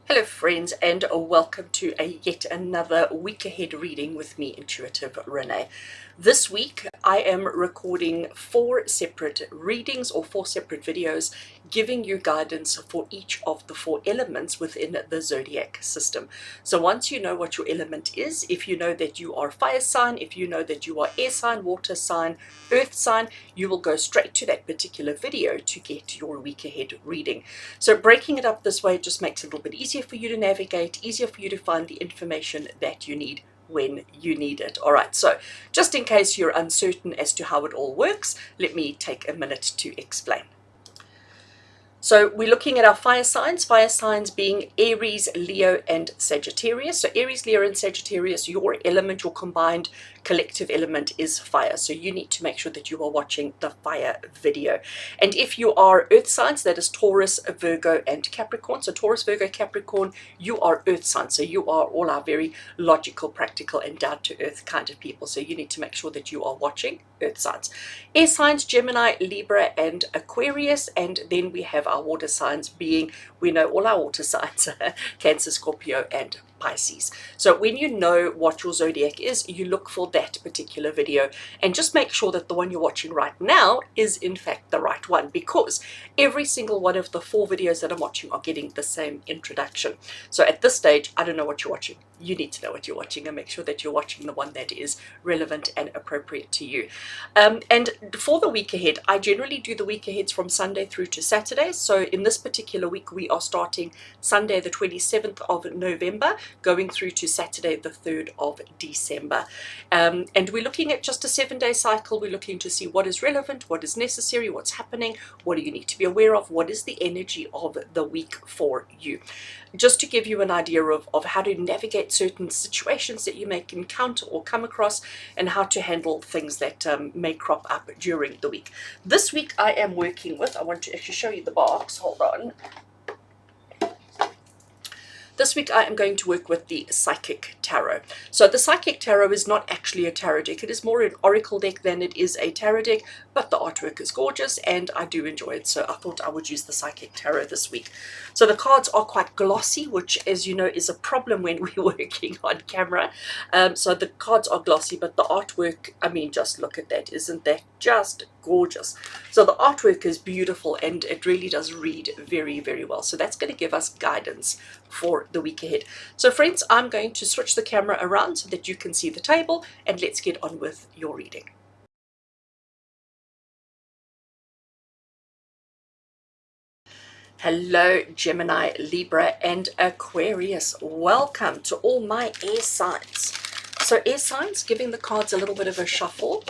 Hello friends, and welcome to yet another week ahead reading with me, Intuitive Rene. This week I am recording 4 separate readings or 4 separate videos giving you guidance for each of the 4 elements within the zodiac system. So once you know what your element is, if you know that you are fire sign, if you know that you are air sign, water sign, earth sign, you will go straight to that particular video to get your week ahead reading. So breaking it up this way just makes it a little bit easier for you to navigate, easier for you to find the information that you need when you need it. All right, so just in case you're uncertain as to how it all works, let me take a minute to explain. So we're looking at our fire signs being Aries, Leo, and Sagittarius. So Aries, Leo, and Sagittarius, your element, your combined collective element is fire. So you need to make sure that you are watching the fire video. And if you are earth signs, that is Taurus, Virgo, and Capricorn. So Taurus, Virgo, Capricorn, you are earth signs. So you are all our very logical, practical, and down-to-earth kind of people. So you need to make sure that you are watching earth signs. Air signs, Gemini, Libra, and Aquarius. And then we have our water signs being, we know all our water signs, Cancer, Scorpio, and Pisces. So when you know what your zodiac is, you look for that particular video and just make sure that the one you're watching right now is in fact the right one, because every single one of the 4 videos that I'm watching are getting the same introduction. So at this stage, I don't know what you're watching. You need to know what you're watching and make sure that you're watching the one that is relevant and appropriate to you. And for the week ahead, I generally do the week aheads from Sunday through to Saturday. So in this particular week, we are starting Sunday the 27th of November, going through to Saturday the 3rd of December. And we're looking at just a 7-day cycle. We're looking to see what is relevant, what is necessary, what's happening, what do you need to be aware of, what is the energy of the week for you. Just to give you an idea of how to navigate certain situations that you may encounter or come across, and how to handle things that may crop up during the week. This week I am working with, I want to actually show you the box, hold on. This week I am going to work with the Psychic Tarot. So the Psychic Tarot is not actually a tarot deck. It is more an oracle deck than it is a tarot deck, but the artwork is gorgeous and I do enjoy it. So I thought I would use the Psychic Tarot this week. So the cards are quite glossy, which, as you know, is a problem when we're working on camera. So the cards are glossy, but the artwork, I mean, just look at that. Isn't that just gorgeous? So the artwork is beautiful and it really does read very, very well. So that's going to give us guidance for the week ahead. So friends, I'm going to switch the camera around so that you can see the table, and let's get on with your reading. Hello Gemini, Libra, and Aquarius. Welcome to all my air signs. So air signs, giving the cards a little bit of a shuffle.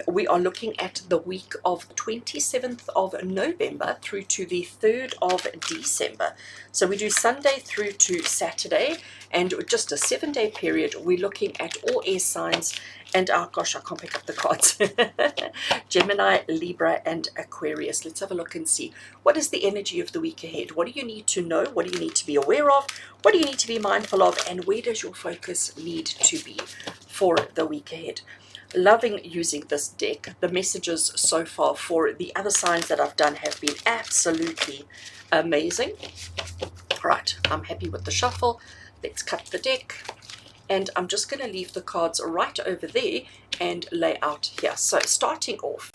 We are looking at the week of 27th of November through to the 3rd of December. So we do Sunday through to Saturday, and just a 7-day period. We're looking at all air signs, and oh gosh, I can't pick up the cards. Gemini, Libra, and Aquarius. Let's have a look and see. What is the energy of the week ahead? What do you need to know? What do you need to be aware of? What do you need to be mindful of? And where does your focus need to be for the week ahead? Loving using this deck. The messages so far for the other signs that I've done have been absolutely amazing. Right, I'm happy with the shuffle. Let's cut the deck. And I'm just going to leave the cards right over there and lay out here. So starting off,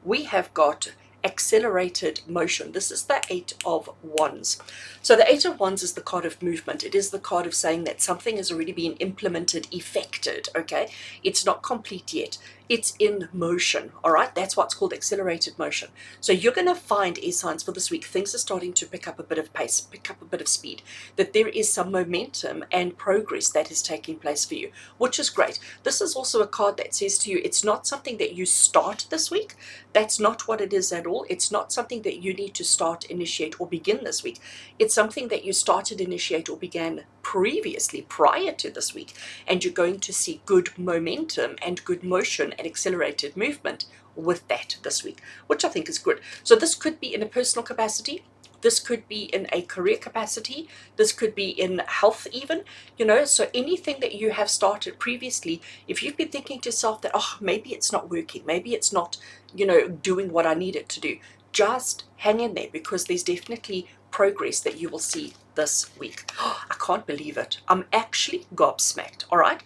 we have got accelerated motion. This is the 8 of Wands. So the 8 of Wands is the card of movement. It is the card of saying that something has already been implemented, effected, okay? It's not complete yet. It's in motion, all right? That's what's called accelerated motion. So you're going to find, air signs, for this week, things are starting to pick up a bit of pace, pick up a bit of speed, that there is some momentum and progress that is taking place for you, which is great. This is also a card that says to you, it's not something that you start this week. That's not what it is at all. It's not something that you need to start, initiate, or begin this week. It's something that you started, initiate, or began previously, prior to this week, and you're going to see good momentum and good motion and accelerated movement with that this week, which I think is good. So this could be in a personal capacity. This could be in a career capacity. This could be in health even, you know, so anything that you have started previously, if you've been thinking to yourself that, oh, maybe it's not working, maybe it's not, you know, doing what I need it to do, just hang in there, because there's definitely progress that you will see this week. I can't believe it. I'm actually gobsmacked. All right.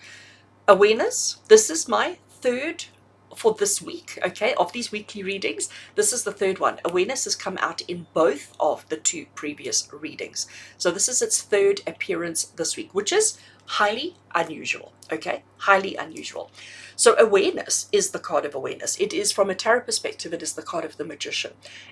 Awareness. This is my third for this week, okay, of these weekly readings. This is the third one. Awareness has come out in both of the two previous readings. So this is its third appearance this week, which is highly unusual, okay, highly unusual. So awareness is the card of awareness. It is, from a tarot perspective, it is the card of the magician.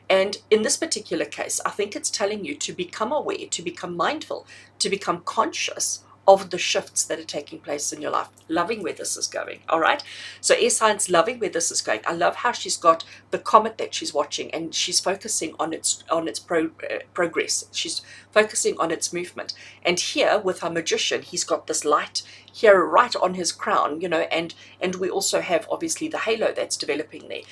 And in this particular case, I think it's telling you to become aware, to become mindful, to become conscious of the shifts that are taking place in your life. Loving where this is going. All right. So air signs, loving where this is going. I love how she's got the comet that she's watching, and she's focusing on its progress. She's focusing on its movement. And here with our magician, he's got this light here right on his crown, you know, and we also have obviously the halo that's developing there.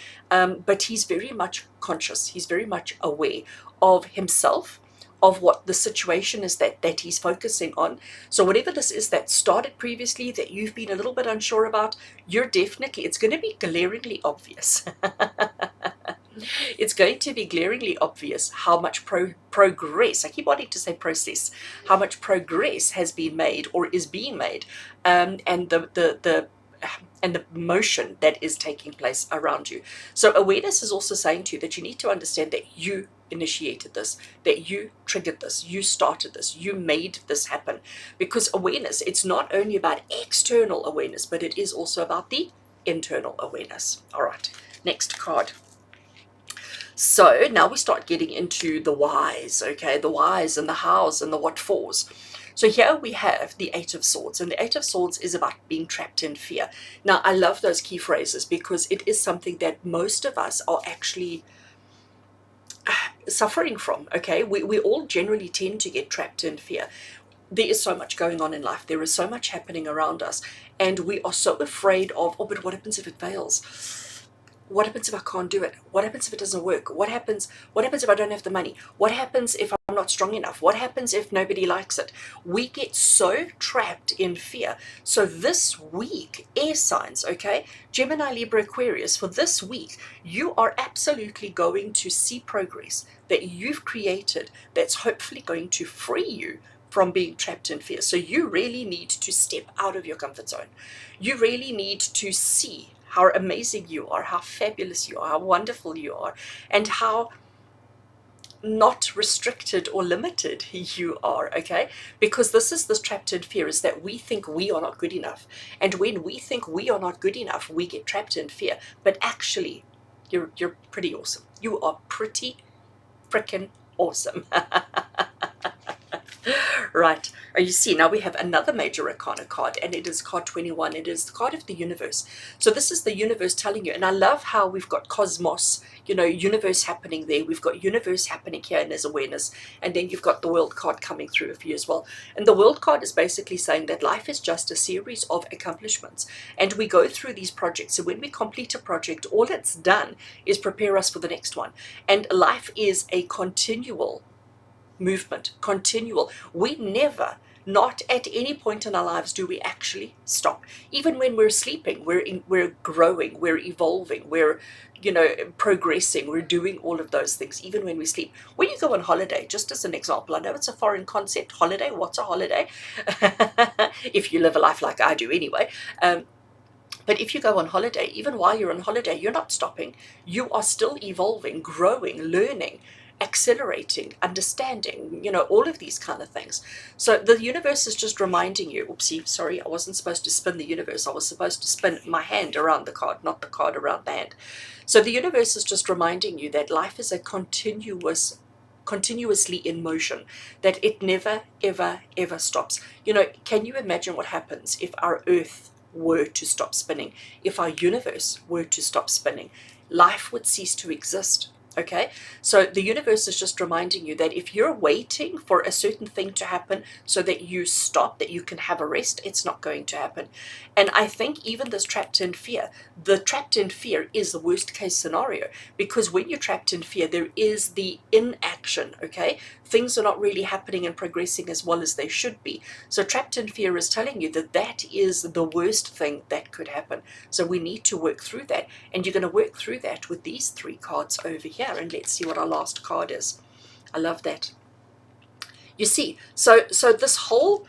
But he's very much conscious. He's very much aware of himself, of what the situation is that he's focusing on. So whatever this is that started previously that you've been a little bit unsure about, it's going to be glaringly obvious. It's going to be glaringly obvious how much progress, I keep wanting to say process, how much progress has been made or is being made, and the motion that is taking place around you. So awareness is also saying to you that you need to understand that you initiated this, that you triggered this, you started this, you made this happen. Because awareness, it's not only about external awareness, but it is also about the internal awareness. All right, next card. So now we start getting into the whys, okay, the whys and the hows and the what fors. So here we have the Eight of Swords, and the Eight of Swords is about being trapped in fear. Now, I love those key phrases because it is something that most of us are actually suffering from, okay? We all generally tend to get trapped in fear. There is so much going on in life. There is so much happening around us, and we are so afraid of, oh, but what happens if it fails? What happens if I can't do it? What happens if it doesn't work? What happens if I don't have the money? What happens if I'm not strong enough? What happens if nobody likes it? We get so trapped in fear. So this week, air signs, okay, Gemini, Libra, Aquarius, for this week, you are absolutely going to see progress that you've created that's hopefully going to free you from being trapped in fear. So you really need to step out of your comfort zone. You really need to see how amazing you are, how fabulous you are, how wonderful you are, and how not restricted or limited you are, okay? Because this trapped in fear is that we think we are not good enough. And when we think we are not good enough, we get trapped in fear. But actually, you're pretty awesome. You are pretty freaking awesome. Right. Oh, you see, now we have another major arcana card, and it is card 21. It is the card of the universe. So this is the universe telling you, and I love how we've got cosmos, you know, universe happening there. We've got universe happening here in his awareness, and then you've got the world card coming through for you as well. And the world card is basically saying that life is just a series of accomplishments, and we go through these projects. So when we complete a project, all it's done is prepare us for the next one. And life is a continual movement, continual. We never, not at any point in our lives do we actually stop. Even when we're sleeping, we're growing, we're evolving, we're, you know, progressing, we're doing all of those things, even when we sleep. When you go on holiday, just as an example, I know it's a foreign concept, holiday, what's a holiday? If you live a life like I do anyway. But if you go on holiday, even while you're on holiday, you're not stopping. You are still evolving, growing, learning, accelerating, understanding, you know, all of these kind of things. So the universe is just reminding you, oopsie, sorry, I wasn't supposed to spin the universe. I was supposed to spin my hand around the card, not the card around the hand. So the universe is just reminding you that life is a continuously in motion, that it never, ever, ever stops. You know, can you imagine what happens if our earth were to stop spinning? If our universe were to stop spinning, life would cease to exist. Okay, so the universe is just reminding you that if you're waiting for a certain thing to happen so that you stop, that you can have a rest, it's not going to happen. And I think even this trapped in fear, the trapped in fear is the worst case scenario, because when you're trapped in fear, there is the inaction, okay? Things are not really happening and progressing as well as they should be. So trapped in fear is telling you that that is the worst thing that could happen. So we need to work through that, and you're going to work through that with these three cards over here. And let's see what our last card is. I love that. You see, so this whole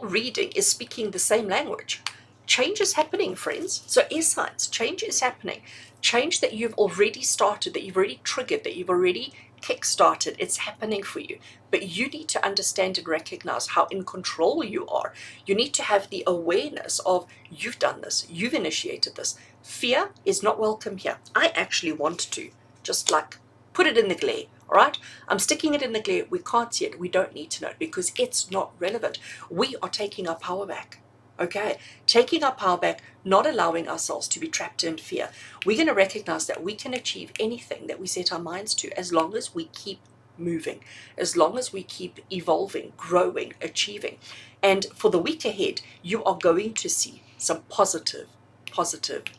reading is speaking the same language. Change is happening, friends. So air signs, change is happening. Change that you've already started, that you've already triggered, that you've already kick-started. It's happening for you. But you need to understand and recognize how in control you are. You need to have the awareness of you've done this, you've initiated this. Fear is not welcome here. I actually want to just like put it in the glare. All right, I'm sticking it in the glare. We can't see it. We don't need to know it because it's not relevant. We are taking our power back. Okay, taking our power back, not allowing ourselves to be trapped in fear. We're going to recognize that we can achieve anything that we set our minds to as long as we keep moving, as long as we keep evolving, growing, achieving. And for the week ahead, you are going to see some positive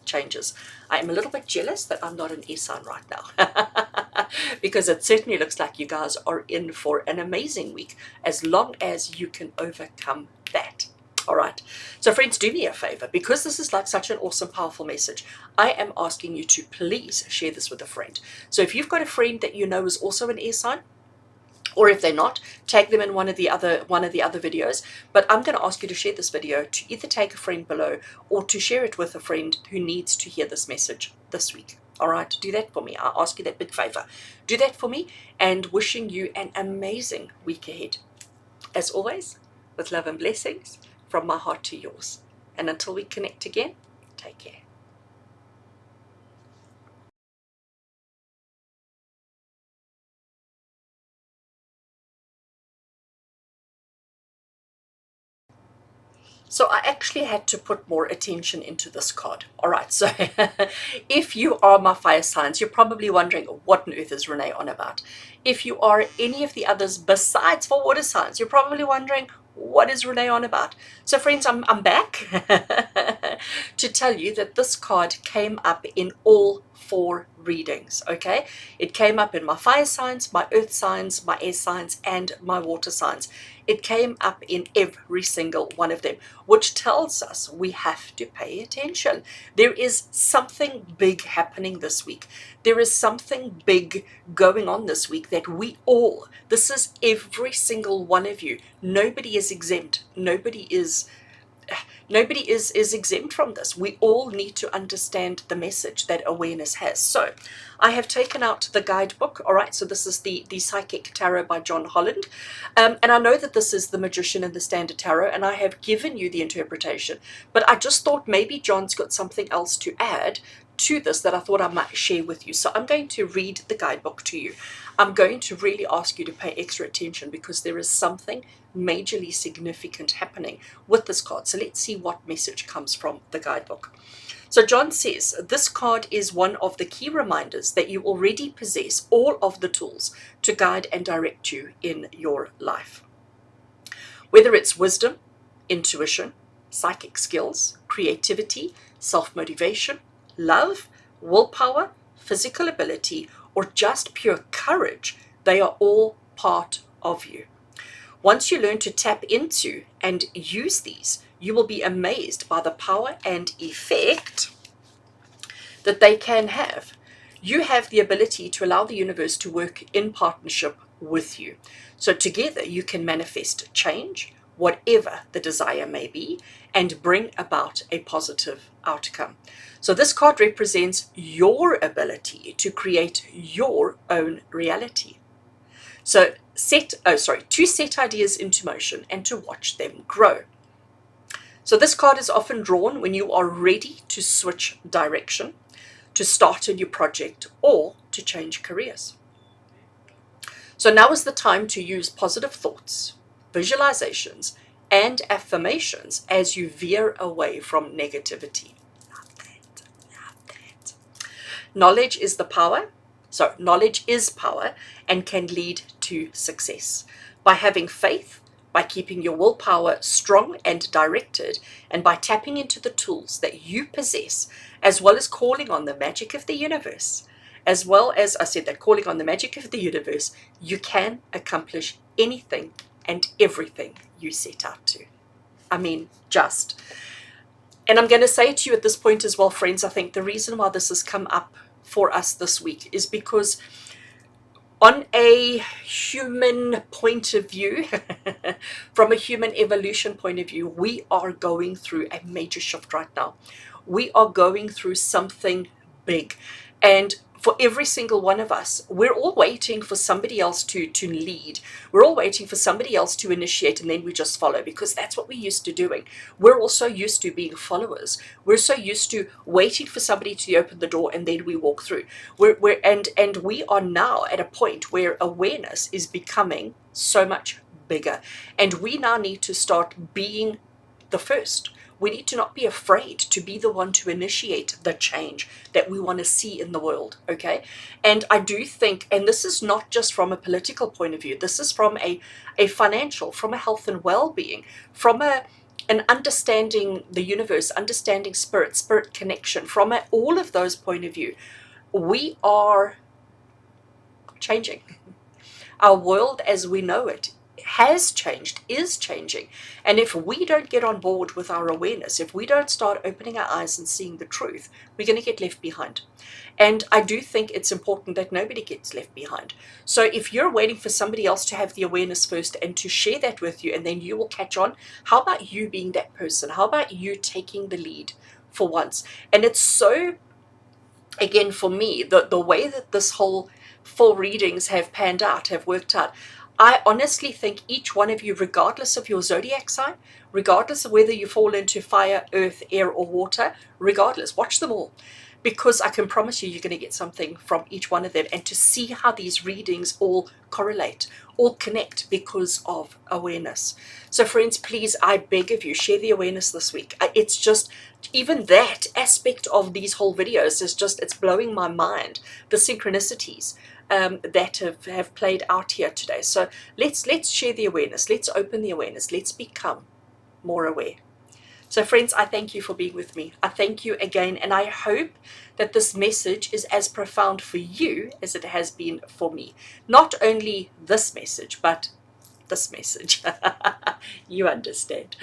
changes. I am a little bit jealous that I'm not an air sign right now because it certainly looks like you guys are in for an amazing week as long as you can overcome that. All right, so friends, do me a favor, because this is like such an awesome, powerful message. I am asking you to please share this with a friend. So if you've got a friend that you know is also an air sign, or if they're not, tag them in one of the other videos. But I'm going to ask you to share this video, to either tag a friend below or to share it with a friend who needs to hear this message this week. All right, do that for me. I ask you that big favor. Do that for me, and wishing you an amazing week ahead. As always, with love and blessings from my heart to yours. And until we connect again, take care. So I actually had to put more attention into this card. All right, so if you are my fire signs, you're probably wondering, what on earth is Rene on about? If you are any of the others besides for water signs, you're probably wondering, what is Rene on about? So friends, I'm back to tell you that this card came up in all 4 readings, okay? It came up in my fire signs, my earth signs, my air signs, and my water signs. It came up in every single one of them, which tells us we have to pay attention. There is something big happening this week. There is something big going on this week that we all, this is every single one of you. Nobody is exempt. Nobody is exempt from this. We all need to understand the message that awareness has. So I have taken out the guidebook. All right, so this is the Psychic Tarot by John Holland, and I know that this is the Magician and the Standard Tarot, and I have given you the interpretation, but I just thought maybe John's got something else to add to this that I thought I might share with you. So I'm going to read the guidebook to you. I'm going to really ask you to pay extra attention because there is something majorly significant happening with this card. So let's see what message comes from the guidebook. So John says, this card is one of the key reminders that you already possess all of the tools to guide and direct you in your life. Whether it's wisdom, intuition, psychic skills, creativity, self-motivation, love, willpower, physical ability, or just pure courage, they are all part of you. Once you learn to tap into and use these, you will be amazed by the power and effect that they can have. You have the ability to allow the universe to work in partnership with you. So together you can manifest change, whatever the desire may be, and bring about a positive outcome. So this card represents your ability to create your own reality. So to set ideas into motion and to watch them grow. So this card is often drawn when you are ready to switch direction, to start a new project, or to change careers. So now is the time to use positive thoughts, visualizations, and affirmations as you veer away from negativity. Knowledge is the power. So knowledge is power and can lead to success. By having faith, by keeping your willpower strong and directed, and by tapping into the tools that you possess, as well as calling on the magic of the universe, as well as I said that calling on the magic of the universe, you can accomplish anything and everything you set out to. I mean, just. And I'm going to say to you at this point as well, friends, I think the reason why this has come up for us this week is because On a human point of view, from a human evolution point of view, we are going through a major shift right now. We are going through something big. And for every single one of us, we're all waiting for somebody else to lead. We're all waiting for somebody else to initiate, and then we just follow, because that's what we're used to doing. We're also used to being followers. We're so used to waiting for somebody to open the door and then we walk through. And we are now at a point where awareness is becoming so much bigger, and we now need to start being the first. We need to not be afraid to be the one to initiate the change that we want to see in the world, okay? And I do think, and this is not just from a political point of view, this is from a financial, from a health and well-being, from an understanding the universe, understanding spirit connection, from all of those point of view, we are changing. Our world as we know it has changed, is changing. And if we don't get on board with our awareness, if we don't start opening our eyes and seeing the truth, we're going to get left behind. And I do think it's important that nobody gets left behind. So if you're waiting for somebody else to have the awareness first and to share that with you, and then you will catch on, how about you being that person? How about you taking the lead for once? And it's so, again, for me, the way that this whole 4 readings have panned out, have worked out, I honestly think each one of you, regardless of your zodiac sign, regardless of whether you fall into fire, earth, air, or water, regardless, watch them all. Because I can promise you, you're going to get something from each one of them, and to see how these readings all correlate, all connect because of awareness. So friends, please, I beg of you, share the awareness this week. It's just, even that aspect of these whole videos is just, it's blowing my mind, the synchronicities that have played out here today. So let's share the awareness, let's open the awareness, let's become more aware. So friends, I thank you for being with me. I thank you again, and I hope that this message is as profound for you as it has been for me. Not only this message, but this message. You understand.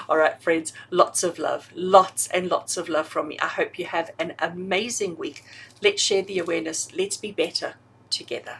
All right, friends, lots of love, lots and lots of love from me. I hope you have an amazing week. Let's share the awareness. Let's be better together.